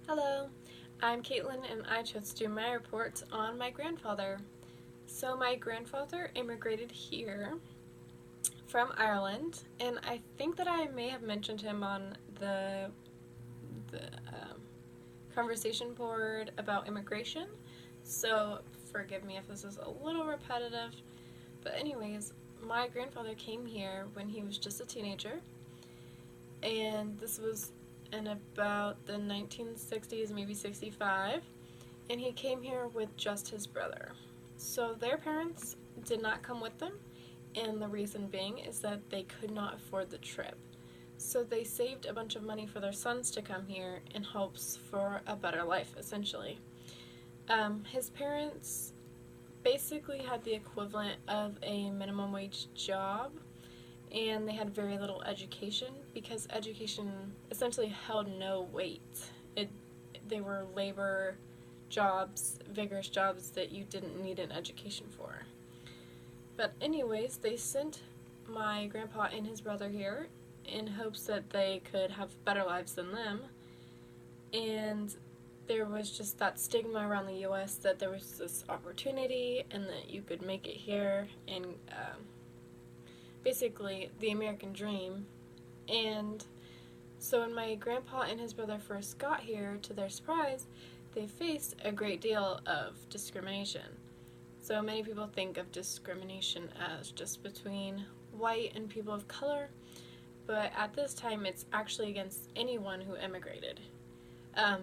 Hello, I'm Caitlin and I chose to do my report on my grandfather. So my grandfather immigrated here from Ireland, and I think that I may have mentioned him on the conversation board about immigration, so forgive me if this is a little repetitive. But anyways, my grandfather came here when he was just a teenager, and this was in about the 1960s, maybe 65, and he came here with just his brother. So their parents did not come with them, and the reason being is that they could not afford the trip. So they saved a bunch of money for their sons to come here in hopes for a better life, essentially. His parents basically had the equivalent of a minimum wage job, and they had very little education because education essentially held no weight. They were labor jobs, vigorous jobs that you didn't need an education for. But anyways, they sent my grandpa and his brother here in hopes that they could have better lives than them. And there was just that stigma around the US that there was this opportunity and that you could make it here, and basically the American dream. And so when my grandpa and his brother first got here, to their surprise, they faced a great deal of discrimination. So many people think of discrimination as just between white and people of color, but at this time it's actually against anyone who immigrated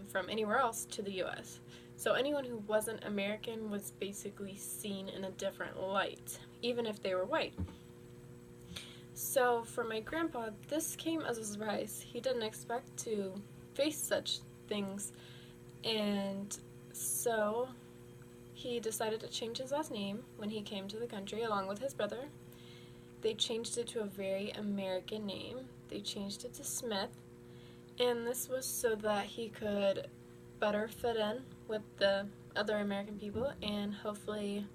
from anywhere else to the US. So anyone who wasn't American was basically seen in a different light, even if they were white. So for my grandpa, this came as a surprise. He didn't expect to face such things, and so he decided to change his last name when he came to the country along with his brother. They changed it to a very American name. They changed it to Smith, and this was so that he could better fit in with the other American people and hopefully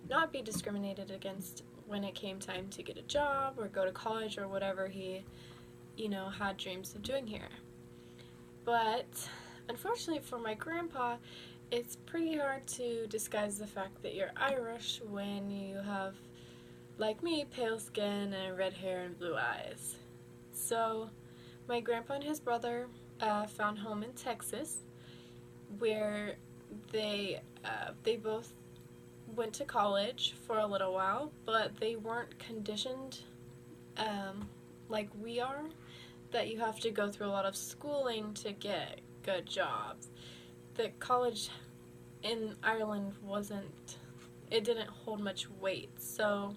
not be discriminated against when it came time to get a job or go to college or whatever he, had dreams of doing here. But unfortunately for my grandpa, it's pretty hard to disguise the fact that you're Irish when you have, like me, pale skin and red hair and blue eyes. So my grandpa and his brother found home in Texas, where they both went to college for a little while, but they weren't conditioned like we are, that you have to go through a lot of schooling to get good jobs. The college in Ireland didn't hold much weight, so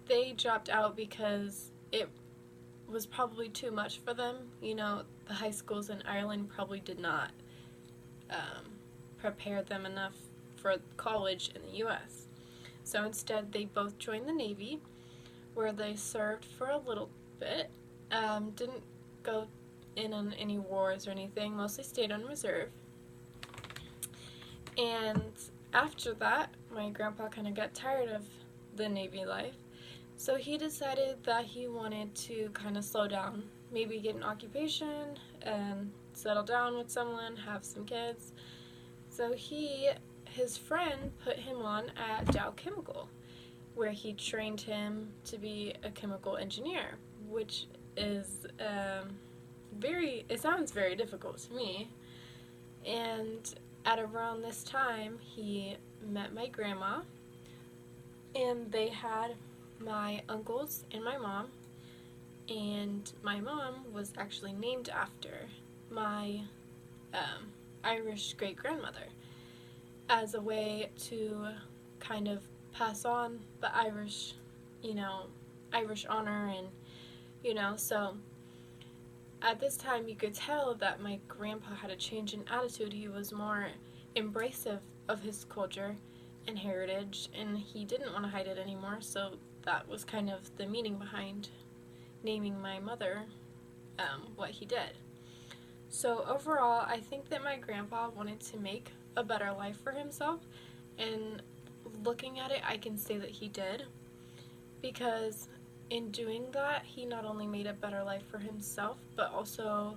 they dropped out because it was probably too much for them. The high schools in Ireland probably did not prepare them enough for college in the US. So instead, they both joined the Navy, where they served for a little bit. Didn't go in on any wars or anything, mostly stayed on reserve. And after that, my grandpa kind of got tired of the Navy life, so he decided that he wanted to kind of slow down, maybe get an occupation and settle down with someone, have some kids. So his friend put him on at Dow Chemical, where he trained him to be a chemical engineer, which is it sounds very difficult to me. And at around this time, he met my grandma, and they had my uncles and my mom, and my mom was actually named after my Irish great-grandmother, as a way to kind of pass on the Irish honor, and so at this time you could tell that my grandpa had a change in attitude. He was more embracive of his culture and heritage, and he didn't want to hide it anymore, so that was kind of the meaning behind naming my mother what he did. So overall, I think that my grandpa wanted to make a better life for himself, and looking at it, I can say that he did, because in doing that, he not only made a better life for himself, but also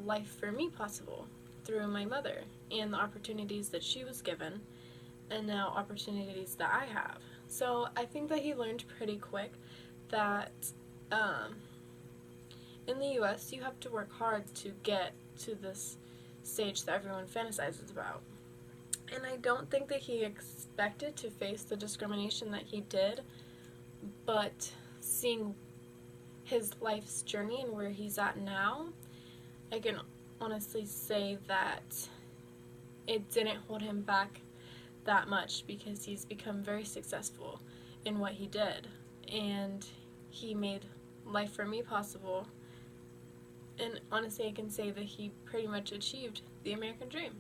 life for me possible through my mother and the opportunities that she was given, and now opportunities that I have. So I think that he learned pretty quick that in the US you have to work hard to get to this stage that everyone fantasizes about. And I don't think that he expected to face the discrimination that he did, but seeing his life's journey and where he's at now, I can honestly say that it didn't hold him back that much, because he's become very successful in what he did, and he made life for me possible, and honestly I can say that he pretty much achieved the American dream.